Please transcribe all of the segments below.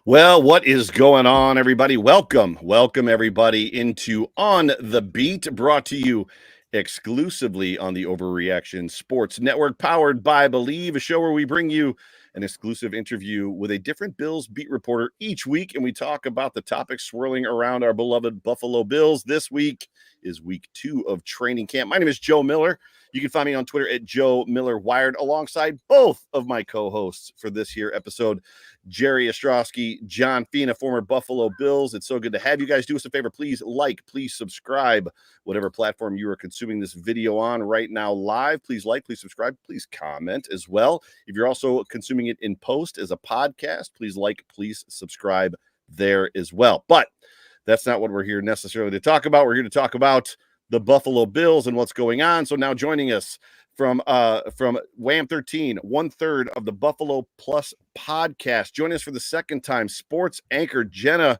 Well, what is going on, everybody? Welcome, everybody, into On the Beat, brought to you exclusively on the Overreaction Sports Network, powered by Believe, a show where we bring you an exclusive interview with a different Bills beat reporter each week, and we talk about the topics swirling around our beloved Buffalo Bills. This week is week 2 of training camp. My name is Joe Miller. You can find me on Twitter at Joe Miller Wired, alongside both of my co-hosts for this here episode, Jerry Ostrowski, John Fina, former Buffalo Bills. It's so good to have you guys. Do us a favor, please please subscribe, whatever platform you are consuming this video on right now live. Please please subscribe, please comment as well. If you're also consuming it in post as a podcast, please please subscribe there as well. But that's not what we're here necessarily to talk about. We're here to talk about the Buffalo Bills and what's going on. So now joining us from Wham 13, 1/3 of the Buffalo Plus podcast. Joining us for the second time, sports anchor Jenna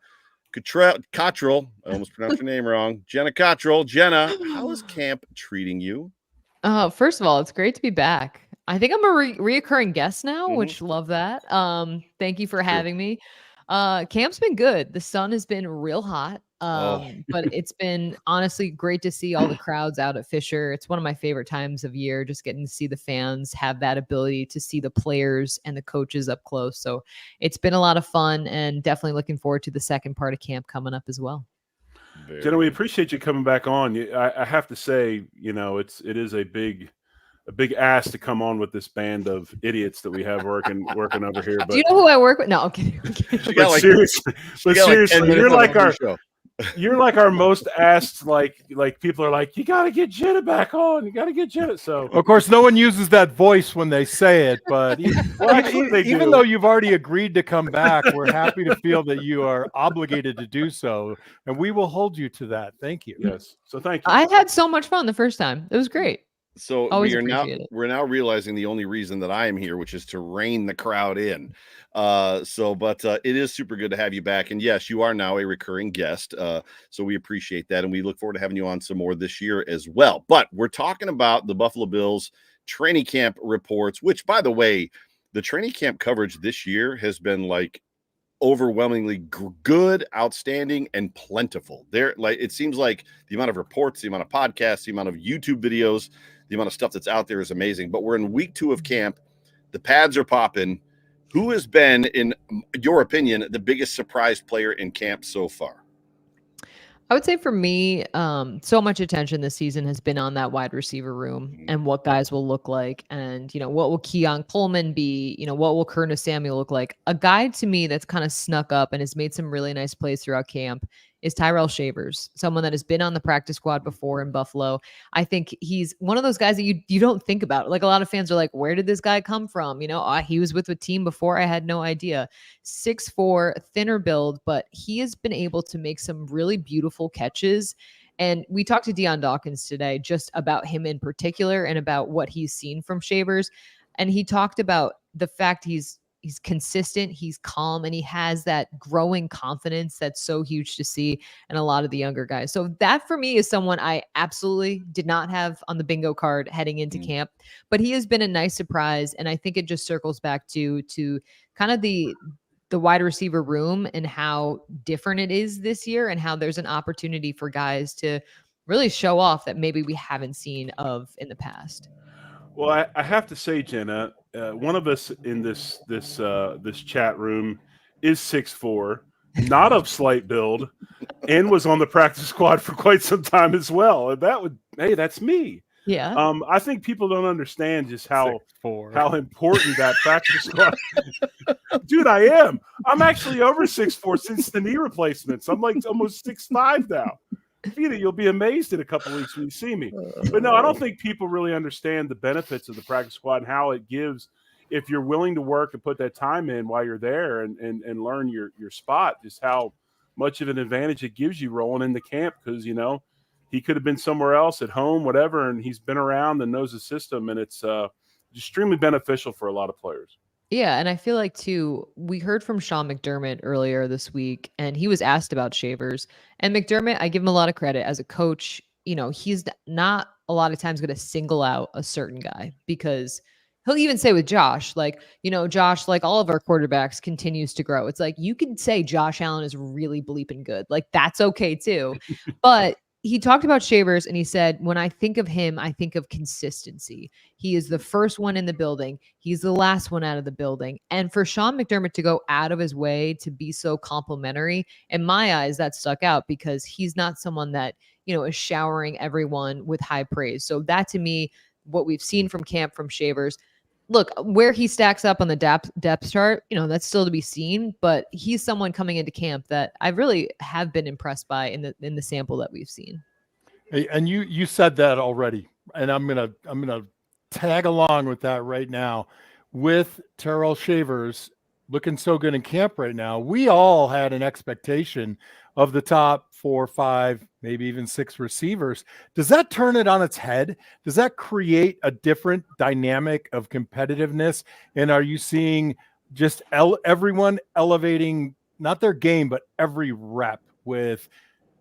Cottrell. I almost pronounced your name wrong. Jenna Cottrell. Jenna, how is camp treating you? First of all, it's great to be back. I think I'm a reoccurring guest now, which love that. Thank you for having me. Camp's been good. The sun has been real hot. But it's been honestly great to see all the crowds out at Fisher. It's one of my favorite times of year, just getting to see the fans have that ability to see the players and the coaches up close. So it's been a lot of fun, and definitely looking forward to the second part of camp coming up as well. Jenna, we appreciate you coming back on. I have to say, it is a big ask to come on with this band of idiots that we have working over here. But do you know who I work with? No, okay. Seriously, you're like our most asked. Like people are like, you got to get Jenna back on. You got to get Jenna. So of course, no one uses that voice when they say it, but even though you've already agreed to come back, we're happy to feel that you are obligated to do so, and we will hold you to that. Thank you. Yes. So thank you. I had so much fun the first time. It was great. So we're now realizing the only reason that I am here, which is to rein the crowd in. But it is super good to have you back. And yes, you are now a recurring guest. So we appreciate that. And we look forward to having you on some more this year as well. But we're talking about the Buffalo Bills training camp reports, which, by the way, the training camp coverage this year has been like overwhelmingly good, outstanding, and plentiful. It seems like the amount of reports, the amount of podcasts, the amount of YouTube videos, the amount of stuff that's out there is amazing. But we're in week 2 of camp. The pads are popping. Who has been, in your opinion, the biggest surprise player in camp so far? I would say for me, so much attention this season has been on that wide receiver room and what guys will look like. And, what will Keon Coleman be? What will Curtis Samuel look like? A guy to me that's kind of snuck up and has made some really nice plays throughout camp is Tyrell Shavers, someone that has been on the practice squad before in Buffalo. I think he's one of those guys that you don't think about. Like, a lot of fans are like, where did this guy come from? He was with a team before. I had no idea. 6'4", thinner build, but he has been able to make some really beautiful catches. And we talked to Deion Dawkins today just about him in particular and about what he's seen from Shavers. And he talked about the fact he's consistent, he's calm, and he has that growing confidence that's so huge to see in a lot of the younger guys. So that for me is someone I absolutely did not have on the bingo card heading into camp, but he has been a nice surprise. And I think it just circles back to kind of the wide receiver room and how different it is this year, and how there's an opportunity for guys to really show off that maybe we haven't seen of in the past. Well, I have to say, Jenna, one of us in this chat room is 6'4", not of slight build, and was on the practice squad for quite some time as well. And that's me. Yeah. I think people don't understand just how important that practice squad. Dude, I am. I'm actually over 6'4" since the knee replacements. I'm like almost 6'5" now. You'll be amazed in a couple weeks when you see me. But no, I don't think people really understand the benefits of the practice squad and how it gives, if you're willing to work and put that time in while you're there and learn your spot, just how much of an advantage it gives you rolling into camp. Because, he could have been somewhere else at home, whatever, and he's been around and knows the system, and it's extremely beneficial for a lot of players. Yeah, and I feel like, too, we heard from Sean McDermott earlier this week, and he was asked about Shavers. And McDermott, I give him a lot of credit as a coach. He's not a lot of times going to single out a certain guy, because he'll even say with Josh, like, Josh, like all of our quarterbacks, continues to grow. It's like, you could say Josh Allen is really bleeping good. Like, that's okay too. But he talked about Shavers and he said, when I think of him, I think of consistency. He is the first one in the building. He's the last one out of the building. And for Sean McDermott to go out of his way to be so complimentary, in my eyes, that stuck out because he's not someone that, is showering everyone with high praise. So that, to me, what we've seen from camp from Shavers, look, where he stacks up on the depth chart, that's still to be seen, but he's someone coming into camp that I really have been impressed by in the sample that we've seen. Hey, and you said that already, and I'm gonna tag along with that right now. With Terrell Shavers looking so good in camp right now, we all had an expectation of the top 4, 5, maybe even 6 receivers. Does that turn it on its head? Does that create a different dynamic of competitiveness? And are you seeing just everyone elevating not their game, but every rep with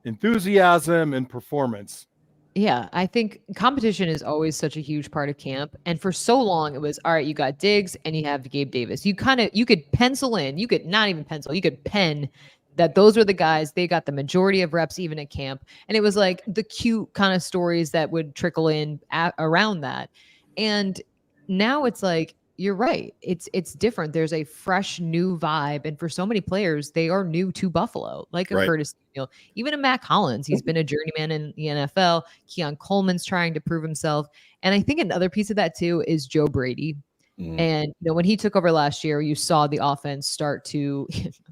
enthusiasm and performance? Yeah, I think competition is always such a huge part of camp. And for so long, it was, all right, you got Diggs and you have Gabe Davis. You could pencil in, you could not even pencil, you could pen that those were the guys, they got the majority of reps even at camp. And it was like the cute kind of stories that would trickle in around that. And now it's like, you're right. It's different. There's a fresh new vibe. And for so many players, they are new to Buffalo, like a Curtis Samuel, even a Matt Collins. He's been a journeyman in the NFL. Keon Coleman's trying to prove himself. And I think another piece of that too is Joe Brady. And when he took over last year, you saw the offense start to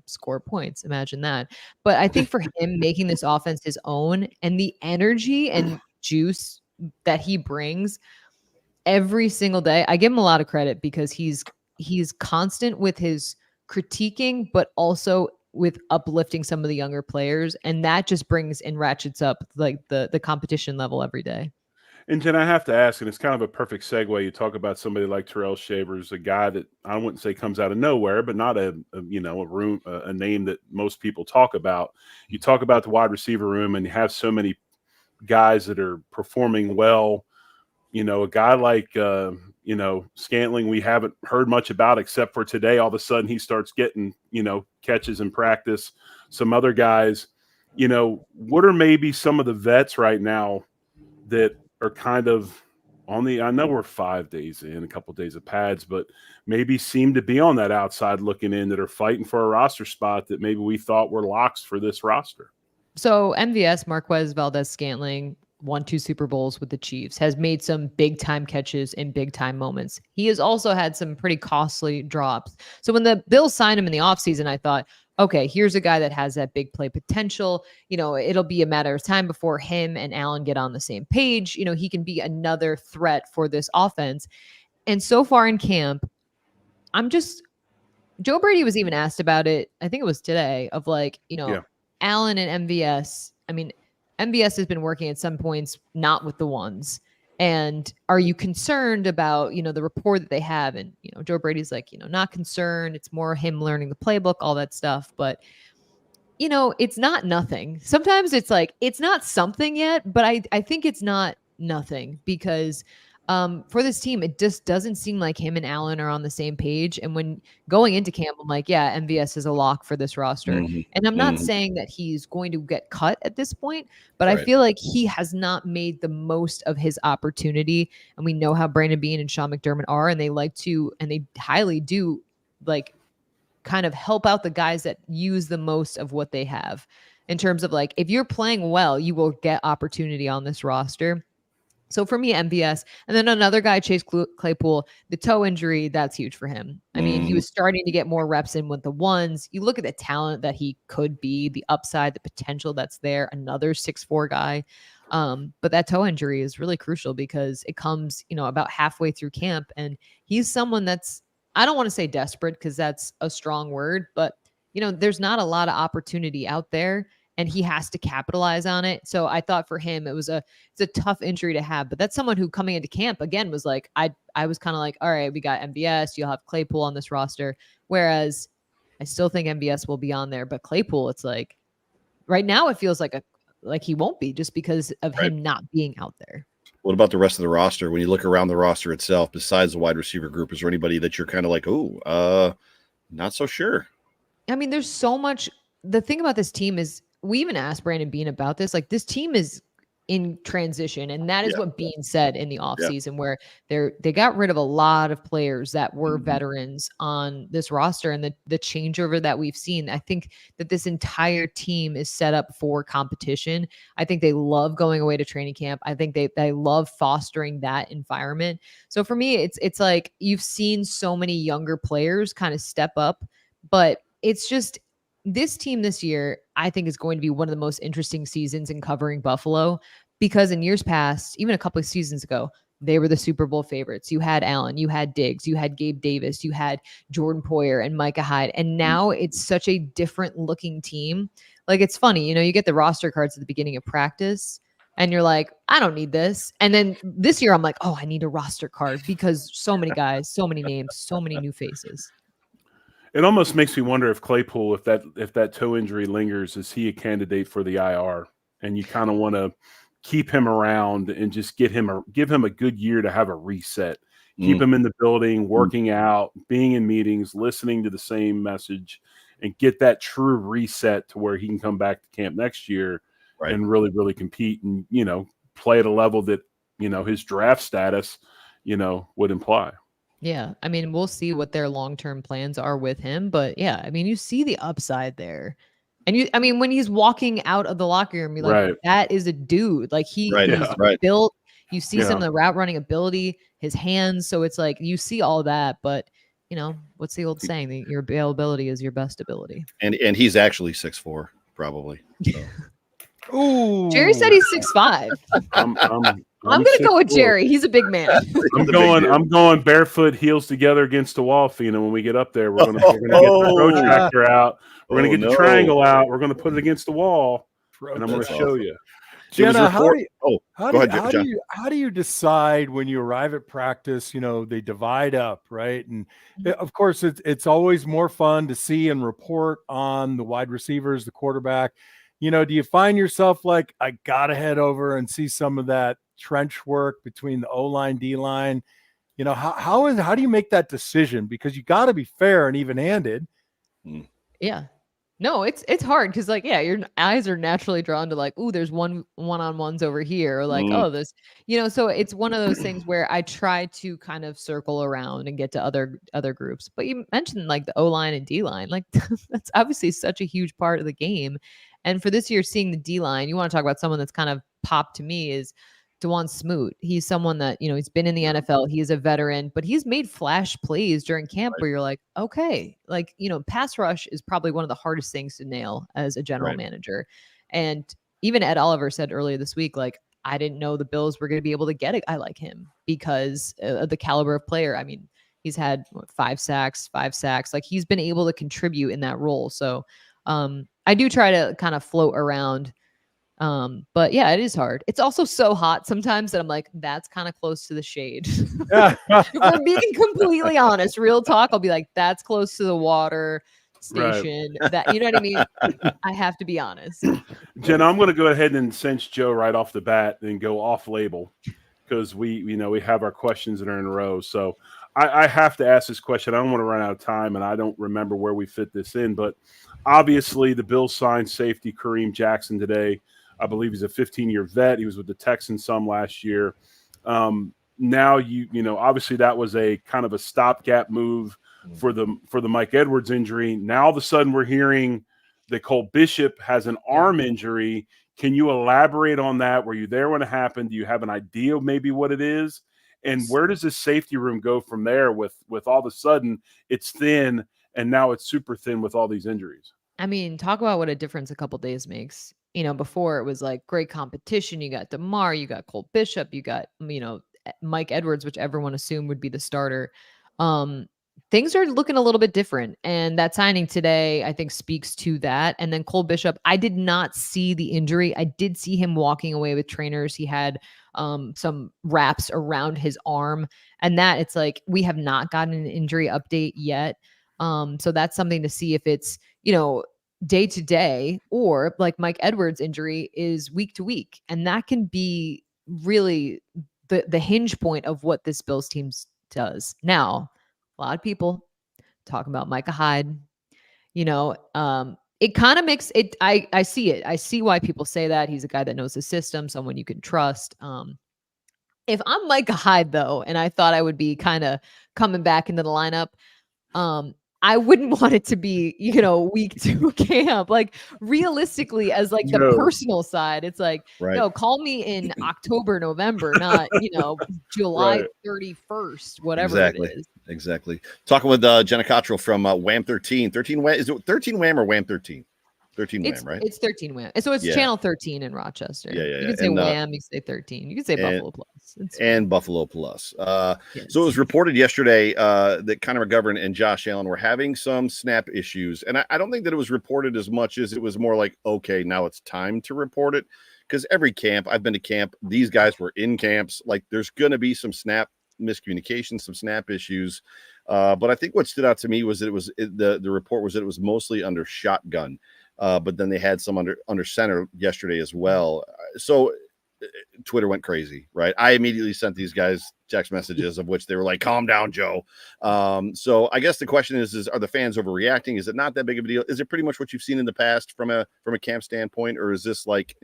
score points. Imagine that. But I think for him making this offense his own and the energy and juice that he brings every single day, I give him a lot of credit because he's constant with his critiquing, but also with uplifting some of the younger players. And that just brings and ratchets up like the competition level every day. And Jen, I have to ask, and it's kind of a perfect segue. You talk about somebody like Terrell Shavers, a guy that I wouldn't say comes out of nowhere, but not a name that most people talk about. You talk about the wide receiver room, and you have so many guys that are performing well. A guy like Scantling, we haven't heard much about except for today. All of a sudden, he starts getting catches in practice. Some other guys, what are maybe some of the vets right now that are kind of on I know we're 5 days in, a couple of days of pads, but maybe seem to be on that outside looking in, that are fighting for a roster spot that maybe we thought were locks for this roster. So MVS, Marquez Valdez-Scantling, won 2 Super Bowls with the Chiefs, has made some big time catches in big time moments. He has also had some pretty costly drops. So when the Bills signed him in the offseason, I thought, okay, here's a guy that has that big play potential. It'll be a matter of time before him and Allen get on the same page. He can be another threat for this offense. And so far in camp, Joe Brady was even asked about it. I think it was today, of like, Allen and MVS. I mean, MVS has been working at some points, not with the ones. And are you concerned about, the rapport that they have? And, Joe Brady's like, not concerned. It's more him learning the playbook, all that stuff. But, it's not nothing. Sometimes it's like, it's not something yet, but I think it's not nothing because for this team, it just doesn't seem like him and Allen are on the same page. And when going into camp, I'm like, yeah, MVS is a lock for this roster. And I'm not saying that he's going to get cut at this point, but I feel like he has not made the most of his opportunity. And we know how Brandon Beane and Sean McDermott are, and they highly do like kind of help out the guys that use the most of what they have in terms of like, if you're playing well, you will get opportunity on this roster. So for me, MVS, and then another guy, Chase Claypool, the toe injury, that's huge for him. I mean, he was starting to get more reps in with the ones. You look at the talent that he could be, the upside, the potential that's there, another 6'4" guy. But that toe injury is really crucial because it comes, about halfway through camp. And he's someone that's, I don't want to say desperate because that's a strong word, but, there's not a lot of opportunity out there. And he has to capitalize on it. So I thought for him, it's a tough injury to have. But that's someone who coming into camp, again, was like, I was kind of like, all right, we got MVS. You'll have Claypool on this roster. Whereas I still think MVS will be on there. But Claypool, it's like, right now it feels like he won't be just because of him not being out there. What about the rest of the roster? When you look around the roster itself, besides the wide receiver group, is there anybody that you're kind of like, not so sure? I mean, there's so much. The thing about this team is, we even asked Brandon Beane about this. Like, this team is in transition, and that is what Beane said in the offseason, where they got rid of a lot of players that were veterans on this roster, and the changeover that we've seen. I think that this entire team is set up for competition. I think they love going away to training camp. I think they love fostering that environment. So for me, it's like you've seen so many younger players kind of step up, but it's just this team this year, I think, is going to be one of the most interesting seasons in covering Buffalo, because in years past, even a couple of seasons ago, they were the Super Bowl favorites. You had Allen, you had Diggs, you had Gabe Davis, you had Jordan Poyer and Micah Hyde. And now it's such a different looking team. Like, it's funny, you get the roster cards at the beginning of practice and you're like, I don't need this. And then this year I'm like, oh, I need a roster card, because so many guys, so many names, so many new faces. It almost makes me wonder if Claypool, if that toe injury lingers, is he a candidate for the IR? And you kind of want to keep him around and just give him a good year to have a reset. Keep him in the building, working out, being in meetings, listening to the same message, and get that true reset to where he can come back to camp next year and really, really compete and, play at a level that, his draft status, would imply. Yeah. I mean, we'll see what their long-term plans are with him, but yeah, I mean, you see the upside there. And when he's walking out of the locker room, you're like, that is a dude. Like, he's built. You see some of the route running ability, his hands. So it's like, you see all that, but what's the old saying? That your availability is your best ability. And he's actually 6'4", probably. So. Ooh. Jerry said he's 6'5". I'm gonna go with Jerry. He's a big man. I'm going barefoot, heels together against the wall, Fina. When we get up there, we're gonna get the protractor out. We're gonna get the triangle out. We're gonna put it against the wall, and I'm gonna show you. Jenna, how do you decide when you arrive at practice? They divide up, right? And of course, it's always more fun to see and report on the wide receivers, the quarterback. Do you find yourself like, I gotta head over and see some of that trench work between the O-line, D-line? How do you make that decision? Because you got to be fair and even-handed. Yeah. No, it's hard because, like, your eyes are naturally drawn to, like, ooh, there's one-on-ones over here, or like, oh, this, so it's one of those things where I try to kind of circle around and get to other groups. But you mentioned, like, the O-line and D-line, like, that's obviously such a huge part of the game. And for this year, seeing the D-line, you want to talk about someone that's kind of popped to me is DeJuan Smoot. He's someone that, he's been in the NFL. He is a veteran, but he's made flash plays during camp where you're like, okay, like, pass rush is probably one of the hardest things to nail as a general manager. And even Ed Oliver said earlier this week, like, I didn't know the Bills were going to be able to get a guy like him because of the caliber of player. I mean, he's had 5 sacks. Like, he's been able to contribute in that role. So I do try to kind of float around. But yeah, it is hard. It's also so hot sometimes that I'm like, that's kind of close to the shade. If we're being completely honest, real talk, I'll be like, that's close to the water station. That, you know what I mean? I have to be honest. Jenna, I'm going to go ahead and cinch Joe right off the bat and go off label, because we have our questions that are in a row. So I have to ask this question. I don't want to run out of time, and I don't remember where we fit this in, but obviously the Bills signed safety Kareem Jackson today. I believe he's a 15-year vet. He was with the Texans some last year. Now obviously that was a kind of a stopgap move for the Mike Edwards injury. Now all of a sudden we're hearing that Cole Bishop has an arm injury. Can you elaborate on that? Were you there when it happened? Do you have an idea of maybe what it is? And where does this safety room go from there with all of a sudden it's thin and now it's super thin with all these injuries? I mean, talk about what a difference a couple days makes. Before it was like great competition. You got DeMar, you got Cole Bishop, you got, Mike Edwards, which everyone assumed would be the starter. Things are looking a little bit different. And that signing today, I think, speaks to that. And then Cole Bishop, I did not see the injury. I did see him walking away with trainers. He had some wraps around his arm. And that, it's like, we have not gotten an injury update yet. So that's something to see if it's, day to day, or like Mike Edwards' injury is week to week. And that can be really the hinge point of what this Bills team does. Now, a lot of people talking about Micah Hyde, it kind of makes it. I see it. I see why people say that. He's a guy that knows the system, someone you can trust. If I'm Micah Hyde, though, and I thought I would be kind of coming back into the lineup, I wouldn't want it to be, week 2 camp. Like, realistically, as like the personal side, it's like, no, call me in October, November, not, July 31st, whatever it is. Exactly. Talking with Jenna Cottrell from Wham 13. 13 Wham, is it 13 Wham or Wham 13? 13 Wham, right? It's 13 Wham. So it's Channel 13 in Rochester. Yeah. You can say Wham, you can say 13. You can say Buffalo Plus. And Buffalo Plus. So it was reported yesterday that Connor McGovern and Josh Allen were having some snap issues. And I don't think that it was reported as much as it was more like, okay, now it's time to report it. Because every camp, I've been to camp, these guys were in camps. Like, there's going to be some snap miscommunication, some snap issues. But I think what stood out to me was that the report was that it was mostly under shotgun. But then they had some under center yesterday as well. So Twitter went crazy, right? I immediately sent these guys text messages of which they were like, calm down, Joe. So I guess the question is are the fans overreacting? Is it not that big of a deal? Is it pretty much what you've seen in the past from a camp standpoint? Or is this like,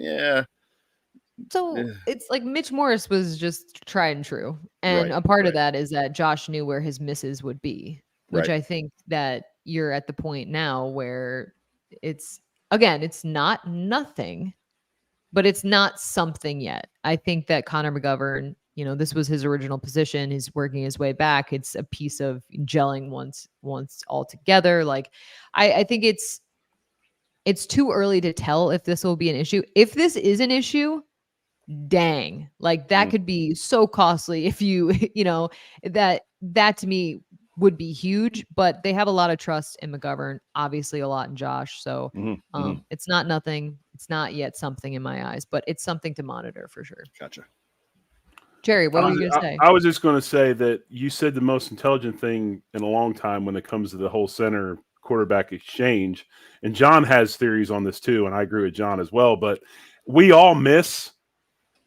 So it's like Mitch Morris was just tried and true. And a part of that is that Josh knew where his misses would be, which I think that you're at the point now where it's not nothing, but it's not something yet. I think that Connor McGovern, this was his original position. He's working his way back. It's a piece of gelling once all together. Like, I think it's too early to tell if this will be an issue. If this is an issue, dang, like that could be so costly if you, that to me would be huge, but they have a lot of trust in McGovern, obviously a lot in Josh. So it's not nothing. It's not yet something in my eyes, but it's something to monitor for sure. Gotcha. Jerry, what were you going to say? I was just going to say that you said the most intelligent thing in a long time when it comes to the whole center quarterback exchange. And John has theories on this too. And I agree with John as well, but we all miss.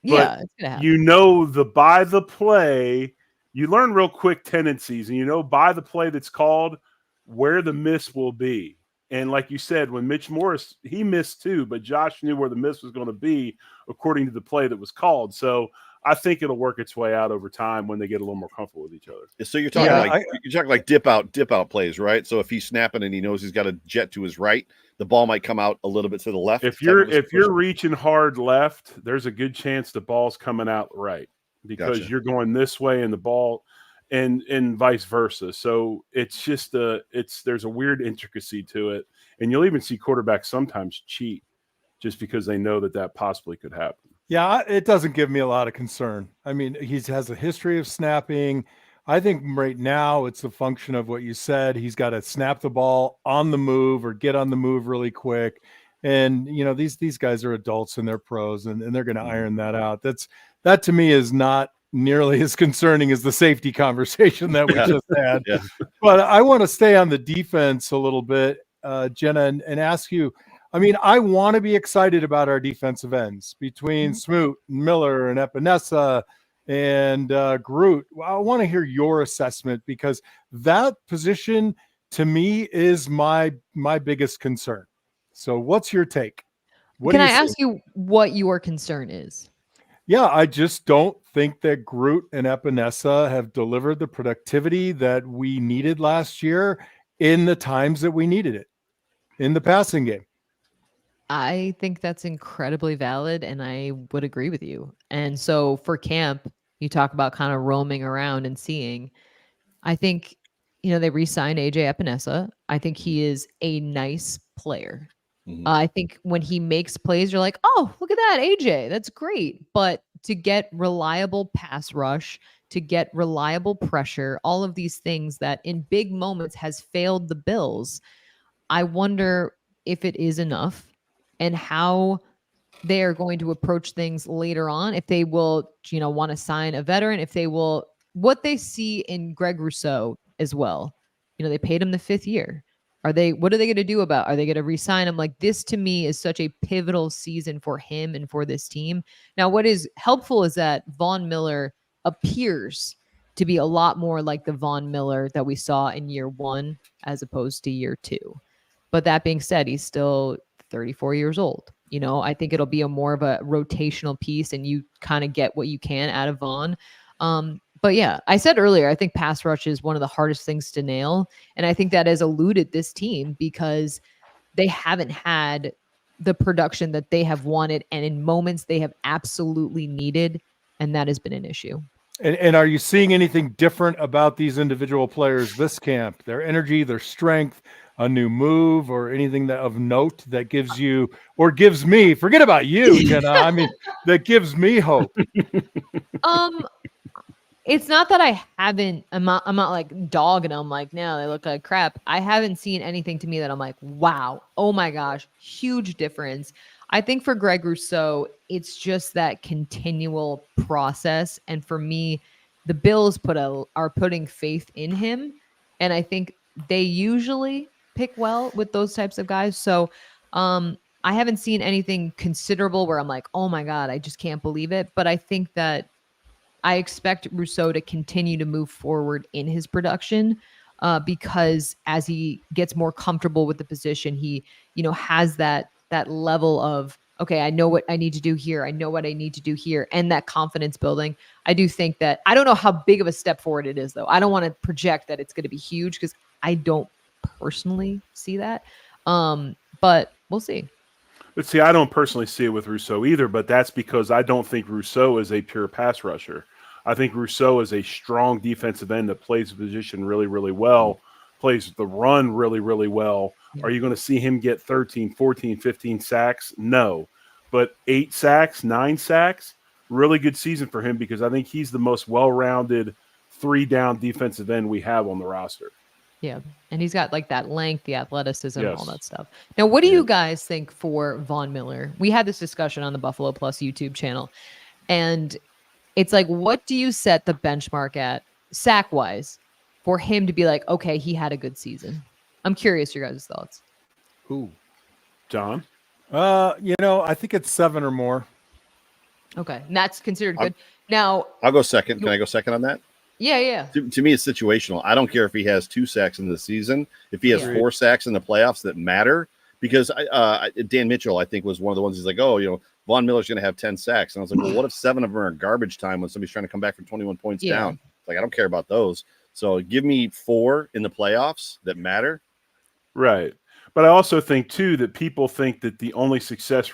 Yeah, it's gonna happen. By the play, you learn real quick tendencies, and by the play that's called where the miss will be. And like you said, when Mitch Morris, he missed too, but Josh knew where the miss was going to be according to the play that was called. So I think it'll work its way out over time when they get a little more comfortable with each other. So you're talking like dip out plays, right? So if he's snapping and he knows he's got a jet to his right, the ball might come out a little bit to the left. If you're reaching hard left, there's a good chance the ball's coming out right because you're going this way and the ball and vice versa. So it's just there's a weird intricacy to it. And you'll even see quarterbacks sometimes cheat just because they know that possibly could happen. Yeah, it doesn't give me a lot of concern. I mean, he has a history of snapping. I think right now it's a function of what you said. He's got to snap the ball on the move or get on the move really quick. And, these guys are adults and they're pros and they're going to iron that out. That to me is not nearly as concerning as the safety conversation that we just had. Yeah. But I want to stay on the defense a little bit, Jenna, and ask you, I mean, I want to be excited about our defensive ends between Smoot, Miller, and Epinesa and Groot. I want to hear your assessment because that position to me is my biggest concern. So what's your take? Can I ask you what your concern is? Yeah, I just don't think that Groot and Epinesa have delivered the productivity that we needed last year in the times that we needed it in the passing game. I think that's incredibly valid, and I would agree with you. And so for camp, you talk about kind of roaming around and seeing. I think, they re-signed AJ Epinesa. I think he is a nice player. I think when he makes plays, you're like, oh, look at that, AJ. That's great. But to get reliable pass rush, to get reliable pressure, all of these things that in big moments has failed the Bills, I wonder if it is enough and how they are going to approach things later on. If they will, want to sign a veteran, if they will, what they see in Greg Rousseau as well. They paid him the 5th year. What are they going to do about? Are they going to re-sign him? Like, this to me is such a pivotal season for him and for this team. Now, what is helpful is that Von Miller appears to be a lot more like the Von Miller that we saw in year 1 as opposed to year 2. But that being said, he's still 34 years old. I think it'll be more of a rotational piece, and you kind of get what you can out of Vaughn. But yeah, I said earlier, I think pass rush is one of the hardest things to nail. And I think that has eluded this team because they haven't had the production that they have wanted. And in moments they have absolutely needed. And that has been an issue. And are you seeing anything different about these individual players this camp? Their energy, their strength, a new move, or anything of note that gives you, or gives me, forget about you, Jenna, I mean, that gives me hope? It's not that I haven't, I'm not like dogging them like, no, they look like crap. I haven't seen anything to me that I'm like, wow, oh my gosh, huge difference. I think for Greg Rousseau, it's just that continual process. And for me, the Bills are putting faith in him. And I think they usually pick well with those types of guys. So I haven't seen anything considerable where I'm like, oh my God, I just can't believe it. But I think that I expect Rousseau to continue to move forward in his production because as he gets more comfortable with the position, he, has that level of, okay, I know what I need to do here. I know what I need to do here. And that confidence building. I do think that, I don't know how big of a step forward it is though. I don't want to project that it's going to be huge because I don't personally see that. But we'll see. But see, I don't personally see it with Rousseau either, but that's because I don't think Rousseau is a pure pass rusher. I think Rousseau is a strong defensive end that plays the position really, really well, plays the run really, really well. Yeah. Are you going to see him get 13, 14, 15 sacks? No. But 8 sacks, 9 sacks, really good season for him because I think he's the most well-rounded 3-down defensive end we have on the roster. Yeah, and he's got like that length, the athleticism, yes, all that stuff. Now, what do you guys think for Von Miller? We had this discussion on the Buffalo Plus YouTube channel, and it's like, what do you set the benchmark at sack-wise for him to be like, okay, he had a good season? I'm curious your guys' thoughts. Ooh, John? I think it's 7 or more. Okay, and that's considered good. Now, I'll go second. Can I go second on that? Yeah. To me, it's situational. I don't care if he has 2 sacks in the season. If he has 4 sacks in the playoffs that matter, because Dan Mitchell, I think, was one of the ones. He's like, Von Miller's going to have 10 sacks. And I was like, well, what if 7 of them are garbage time when somebody's trying to come back from 21 points down? Like, I don't care about those. So give me 4 in the playoffs that matter. Right. But I also think, too, that people think that the only success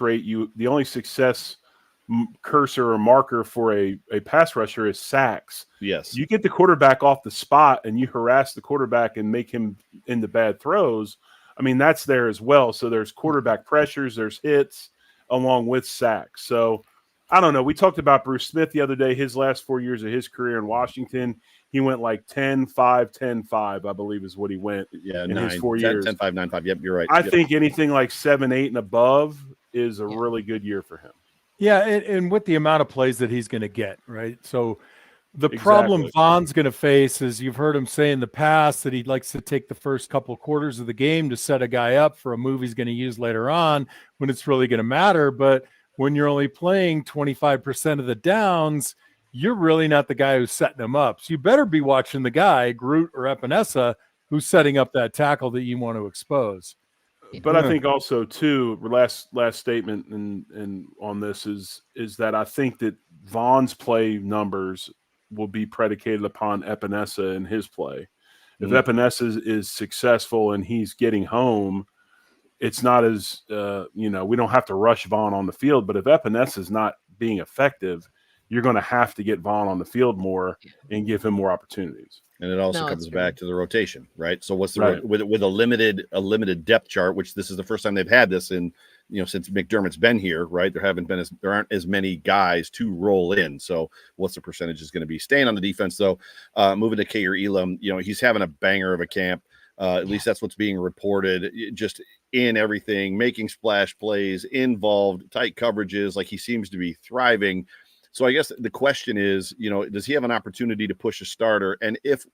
cursor or marker for a pass rusher is sacks. Yes. You get the quarterback off the spot and you harass the quarterback and make him into bad throws. I mean, that's there as well. So there's quarterback pressures, there's hits along with sacks. So I don't know. We talked about Bruce Smith the other day, his last 4 years of his career in Washington. He went like 10-5, 10-5, I believe is what he went in his 4 years. 10-5, 9-5. Yep, you're right. I think anything like 7-8 and above is a really good year for him. Yeah, and with the amount of plays that he's going to get, right? So the problem Von's going to face is, you've heard him say in the past that he likes to take the first couple of quarters of the game to set a guy up for a move he's going to use later on when it's really going to matter. But when you're only playing 25% of the downs, you're really not the guy who's setting them up. So you better be watching the guy, Groot or Epinesa, who's setting up that tackle that you want to expose. But I think also, too, last statement and on this is that I think that Von's play numbers will be predicated upon Epinesa and his play. If Epinesa is successful and he's getting home, it's not as we don't have to rush Von on the field. But if Epinesa is not being effective, you're going to have to get Von on the field more and give him more opportunities. And it also comes back to the rotation, right? So what's the with a limited depth chart, which this is the first time they've had this in since McDermott's been here, right? There aren't as many guys to roll in. So what's the percentage is going to be? Staying on the defense though, moving to Kair Elam, he's having a banger of a camp. At least that's what's being reported. Just in everything, making splash plays, involved, tight coverages, like he seems to be thriving. So I guess the question is, does he have an opportunity to push a starter? And if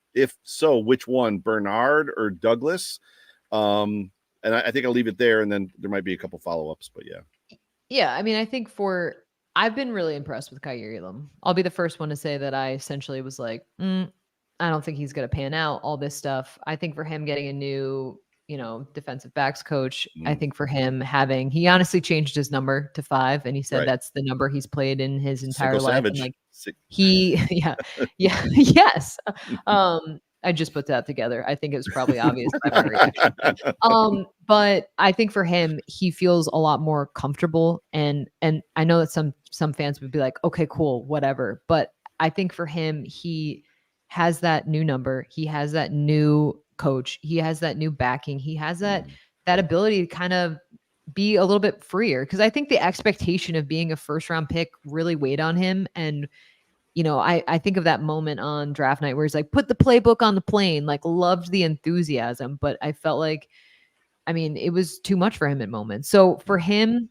so, which one, Bernard or Douglas? And I think I'll leave it there, and then there might be a couple follow-ups, but yeah. Yeah, I mean, I think I've been really impressed with Kaiir Elam. I'll be the first one to say that I essentially was like, I don't think he's going to pan out, all this stuff. I think for him getting a new, defensive backs coach, I think for him he honestly changed his number to 5, and he said that's the number he's played in his entire life. Savage. And like yes. I just put that together. I think it was probably obvious by my reaction. But I think for him, he feels a lot more comfortable, and I know that some fans would be like, okay, cool, whatever. But I think for him, he has that new number. He has that new coach. He has that new backing. He has that ability to kind of be a little bit freer, because I think the expectation of being a first round pick really weighed on him. And I think of that moment on draft night where he's like, put the playbook on the plane, like loved the enthusiasm, but I felt like, it was too much for him at moments. So for him,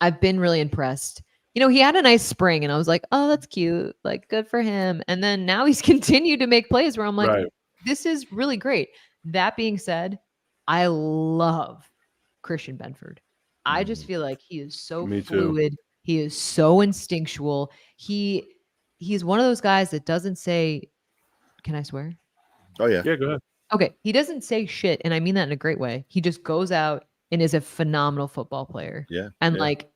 I've been really impressed. He had a nice spring and I was like, oh, that's cute. Like, good for him. And then now he's continued to make plays where I'm like, this is really great. That being said, I love Christian Benford. I just feel like he is so fluid. He is so instinctual. He's one of those guys that doesn't say, can I swear? Oh, yeah. Yeah, go ahead. Okay. He doesn't say shit. And I mean that in a great way. He just goes out and is a phenomenal football player. Yeah. And like,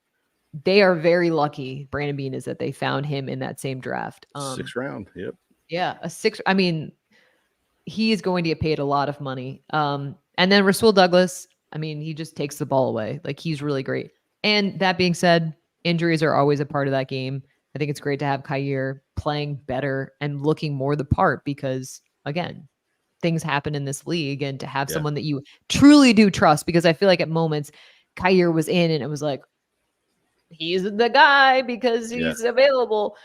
they are very lucky, Brandon Beane is, that they found him in that same draft. 6th round. Yep. Yeah. He is going to get paid a lot of money. And then Rasul Douglas, he just takes the ball away. Like, he's really great. And that being said, injuries are always a part of that game. I think it's great to have Kaiir playing better and looking more the part, because again, things happen in this league, and to have someone that you truly do trust, because I feel like at moments Kaiir was in and it was like, he's the guy because he's available.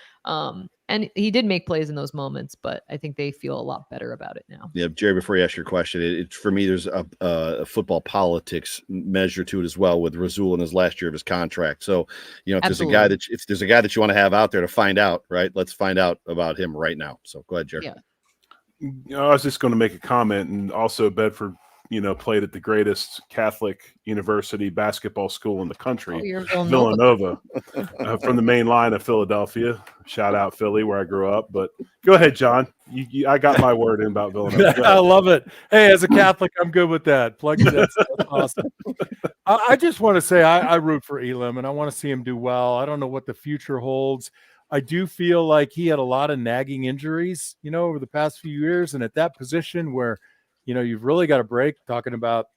And he did make plays in those moments, but I think they feel a lot better about it now. Yeah, Jerry, before you ask your question, for me, there's a football politics measure to it as well, with Rasul in his last year of his contract. So, if there's a guy that you want to have out there to find out, right? Let's find out about him right now. So go ahead, Jerry. Yeah. I was just going to make a comment, and also Bedford, played at the greatest Catholic university basketball school in the country, Villanova, from the main line of Philadelphia. Shout out Philly, where I grew up. But go ahead, John. I got my word in about Villanova. I love it. Hey, as a Catholic, I'm good with that. Plug that's awesome. I just want to say I root for Elam, and I want to see him do well. I don't know what the future holds. I do feel like he had a lot of nagging injuries, over the past few years, and at that position where you've really got a break, talking about,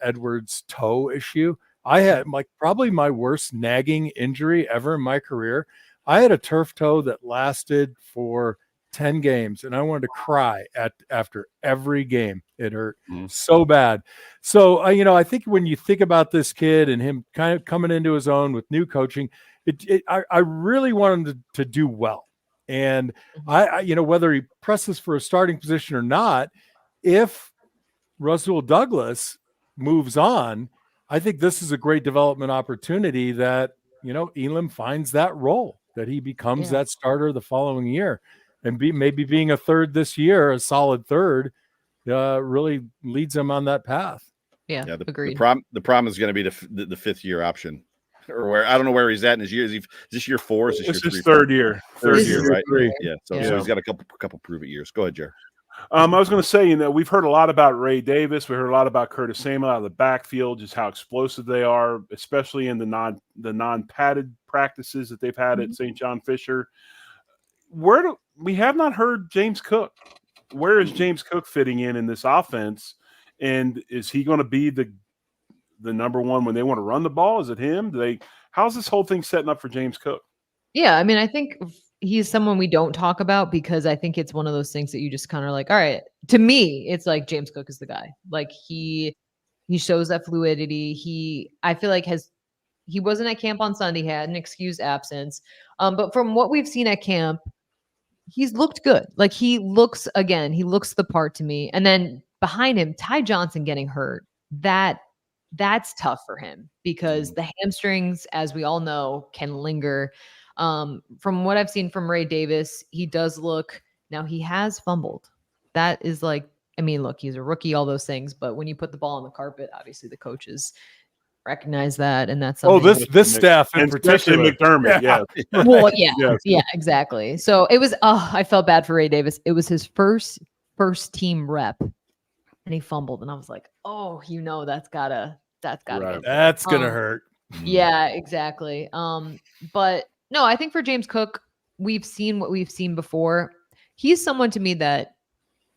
Edwards' toe issue. I had probably my worst nagging injury ever in my career. I had a turf toe that lasted for 10 games, and I wanted to cry after every game. It hurt so bad. So, I think when you think about this kid and him kind of coming into his own with new coaching, I really want him to do well. And I whether he presses for a starting position or not, if Rasul Douglas moves on, I think this is a great development opportunity that, Elam finds that role, that he becomes that starter the following year, and maybe being a third this year, a solid third, really leads him on that path. Yeah, agreed. The problem is going to be the 5th year option, or where I don't know where he's at in his years. Is this year 4? Is this his third year? Third year, right? 3. Yeah. So he's got a couple prove it years. Go ahead, Jerry. I was going to say, we've heard a lot about Ray Davis. We heard a lot about Curtis Samuel out of the backfield, just how explosive they are, especially in the non-padded practices that they've had at St. John Fisher. We have not heard James Cook. Where is James Cook fitting in this offense? And is he going to be the number one when they want to run the ball? Is it him? How's this whole thing setting up for James Cook? Yeah, I think he's someone we don't talk about, because I think it's one of those things that you just kind of like, all right, to me, it's like James Cook is the guy. Like, he shows that fluidity. I feel like he wasn't at camp on Sunday, had an excused absence. But from what we've seen at camp, he's looked good. Like, he looks the part to me. And then behind him, Ty Johnson getting hurt, that's tough for him, because the hamstrings, as we all know, can linger. From what I've seen from Ray Davis, he does look, now he has fumbled. That is like, look, he's a rookie, all those things, but when you put the ball on the carpet, obviously the coaches recognize that, and that's Oh, something. this staff in and especially particular. McDermott. Yeah. Well, yeah, Yes. yeah, exactly. So it was. Oh, I felt bad for Ray Davis. It was his first team rep, and he fumbled, and I was like, oh, that's gotta Right. get That's gonna hurt. Yeah, exactly. But no, I think for James Cook, we've seen what we've seen before. He's someone to me that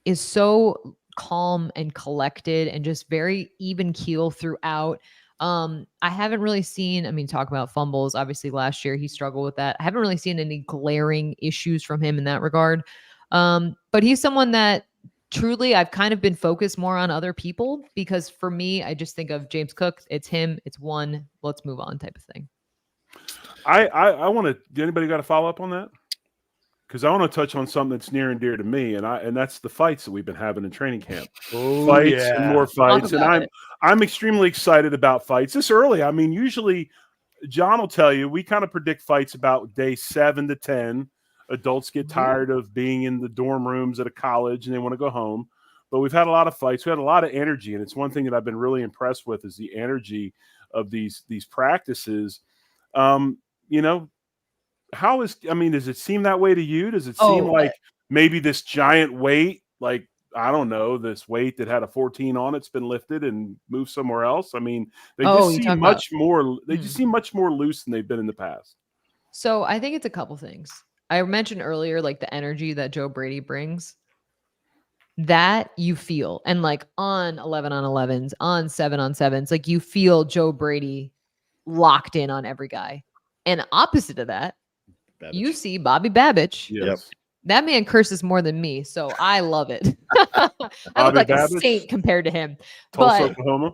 is so calm and collected and just very even keel throughout. I haven't really seen, talk about fumbles. Obviously, last year he struggled with that. I haven't really seen any glaring issues from him in that regard. But he's someone that truly I've kind of been focused more on other people because for me, I just think of James Cook. It's him. It's one. Let's move on type of thing. I want to. Anybody got a follow up on that? Because I want to touch on something that's near and dear to me, and that's the fights that we've been having in training camp. Fights and more fights, and I'm extremely excited about fights this early. Usually John will tell you we kind of predict fights about day 7 to 10. Adults get tired of being in the dorm rooms at a college and they want to go home. But we've had a lot of fights. We had a lot of energy, and it's one thing that I've been really impressed with is the energy of these practices. Does it seem that way to you? Does it seem like maybe this giant weight, like, I don't know, this weight that had a 14 on it's been lifted and moved somewhere else? They just seem much more. They just seem much more loose than they've been in the past. So I think it's a couple things. I mentioned earlier, like the energy that Joe Brady brings. That you feel, and like on 11-on-11s, on 7-on-7s, like you feel Joe Brady locked in on every guy. And opposite of that, you see Bobby Babbage. Yes. That man curses more than me, so I love it. I look like a saint compared to him. Tulsa, Oklahoma.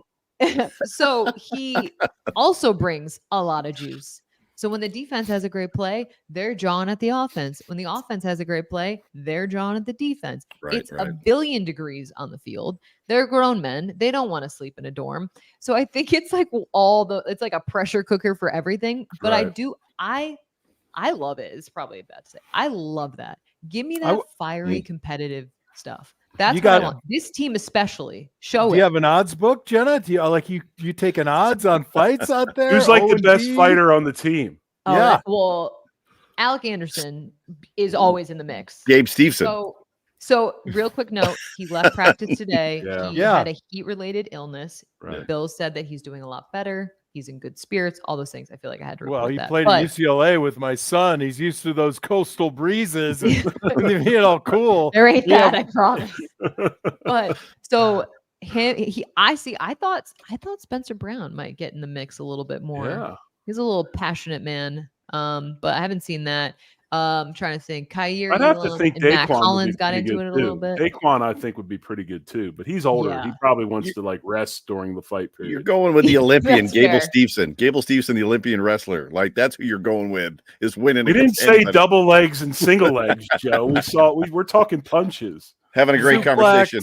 So he also brings a lot of juice. So when the defense has a great play, they're jawing at the offense. When the offense has a great play, they're jawing at the defense. It's a billion degrees on the field. They're grown men. They don't want to sleep in a dorm. So I think it's like it's like a pressure cooker for everything. But I love it. It's probably bad to say. I love that. Give me that fiery, competitive stuff. That's what I want. This team especially. Do you have an odds book, Jenna? Do you taking odds on fights out there? Who's like the best fighter on the team? Yeah. Well, Alec Anderson is always in the mix. Gabe Stevenson. So real quick note, he left practice today. He had a heat-related illness. Right. Bill said that he's doing a lot better. He's in good spirits, all those things. I feel like I had to report he that. played at UCLA with my son. He's used to those coastal breezes and cool. There ain't that, I promise. But so I thought Spencer Brown might get in the mix a little bit more. Yeah. He's a little passionate man. But I haven't seen that. I'm trying to think. Kyrie, I'd have to think and Matt Daquan Collins got into it a little bit. Daquan, I think, would be pretty good too, but he's older. Yeah. He probably wants to rest during the fight period. You're going with the Olympian, That's Gable fair. Stevenson. Gable Stevenson, the Olympian wrestler. Like, that's who you're going with, is winning. We didn't say double legs and single legs, Joe. We're talking punches. Having a great conversation.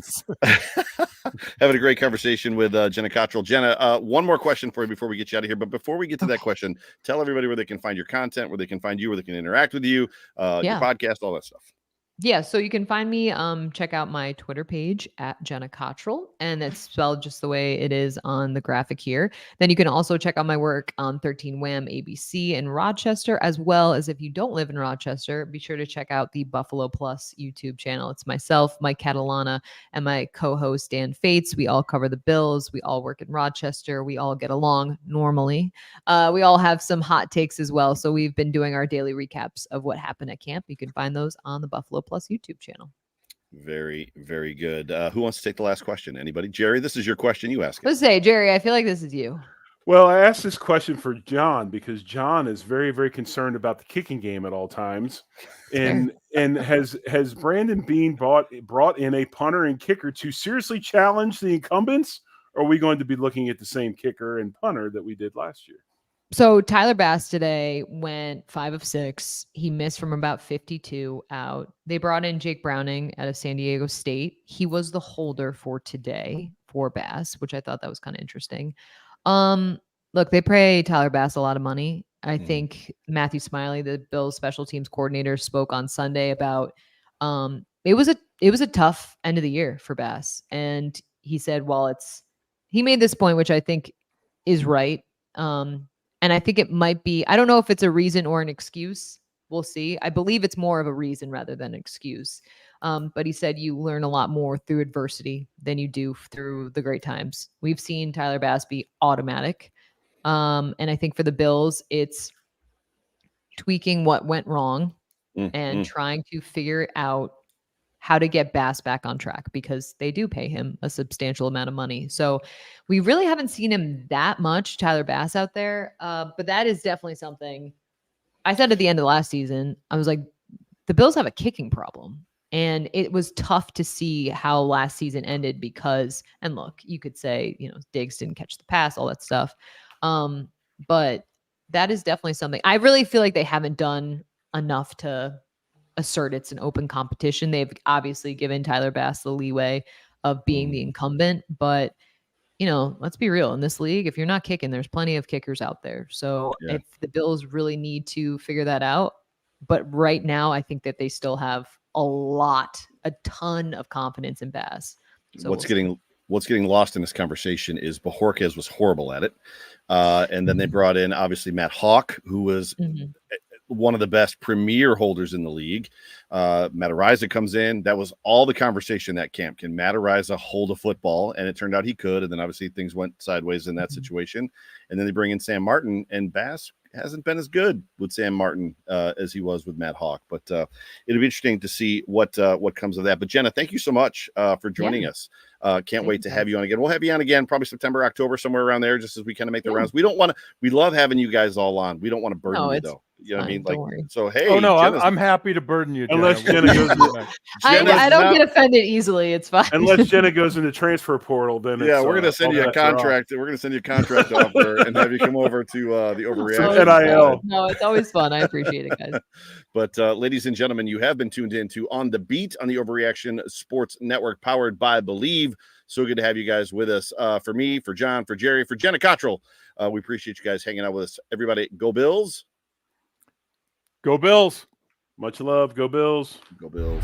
Having a great conversation with Jenna Cottrell. Jenna, one more question for you before we get you out of here. But before we get to that question, tell everybody where they can find your content, where they can find you, where they can interact with you, your podcast, all that stuff. Yeah, so you can find me, check out my Twitter page at Jenna Cottrell, and it's spelled just the way it is on the graphic here. Then you can also check out my work on 13 Wham ABC in Rochester, as well as if you don't live in Rochester, be sure to check out the Buffalo Plus YouTube channel. It's myself, Mike Catalana, and my co-host Dan Fates. We all cover the Bills. We all work in Rochester. We all get along normally. We all have some hot takes as well, so we've been doing our daily recaps of what happened at camp. You can find those on the Buffalo Plus YouTube channel. Very, very good. Who wants to take the last question? Anybody? Jerry, this is your question. You ask it. Let's say, Jerry, I feel like this is you. Well, I asked this question for John because John is very, very concerned about the kicking game at all times. And has Brandon Beane brought in a punter and kicker to seriously challenge the incumbents? Or are we going to be looking at the same kicker and punter that we did last year? So Tyler Bass today went 5 of 6. He missed from about 52 out. They brought in Jake Browning out of San Diego State. He was the holder for today for Bass, which I thought that was kind of interesting. Look, they pay Tyler Bass a lot of money. I think Matthew Smiley, the Bills special teams coordinator, spoke on Sunday about it was a tough end of the year for Bass. And he said, he made this point, which I think is right. And I think it might be, I don't know if it's a reason or an excuse. We'll see. I believe it's more of a reason rather than an excuse. But he said you learn a lot more through adversity than you do through the great times. We've seen Tyler Bass be automatic. And I think for the Bills, it's tweaking what went wrong and trying to figure out how to get Bass back on track, because they do pay him a substantial amount of money. So we really haven't seen him that much, Tyler Bass, out there. But that is definitely something I said at the end of the last season. I was like, the Bills have a kicking problem. And it was tough to see how last season ended because, and look, you could say, Diggs didn't catch the pass, all that stuff. But that is definitely something. I really feel like they haven't done enough to assert it's an open competition. They've obviously given Tyler Bass the leeway of being the incumbent, but let's be real. In this league, if you're not kicking, there's plenty of kickers out there. So if the Bills really need to figure that out, but right now I think that they still have a ton of confidence in Bass. So what's getting lost in this conversation is Bojorquez was horrible at it. And then they brought in obviously Matt Hawk, who was one of the best premier holders in the league. Matt Araiza comes in. That was all the conversation that camp. Can Matt Araiza hold a football? And it turned out he could. And then obviously things went sideways in that situation. And then they bring in Sam Martin, and Bass hasn't been as good with Sam Martin as he was with Matt Hawk. But it'll be interesting to see what comes of that. But Jenna, thank you so much for joining us. Can't wait to have you on again. We'll have you on again probably September, October, somewhere around there, just as we kind of make the rounds. We love having you guys all on. We don't want to burden you though. You know what I mean? Like, so hey. Oh no, I'm happy to burden you, Jenna. Unless Jenna goes I don't get offended easily. It's fine. Unless Jenna goes in the transfer portal, then we're gonna send you a contract. We're gonna send you a contract offer and have you come over to the overreaction. NIL. No, it's always fun. I appreciate it, guys. But ladies and gentlemen, you have been tuned in to On the Beat on the Overreaction Sports Network, powered by Believe. So good to have you guys with us. For me, for John, for Jerry, for Jenna Cottrell. We appreciate you guys hanging out with us. Everybody, go Bills. Go Bills. Much love. Go Bills. Go Bills.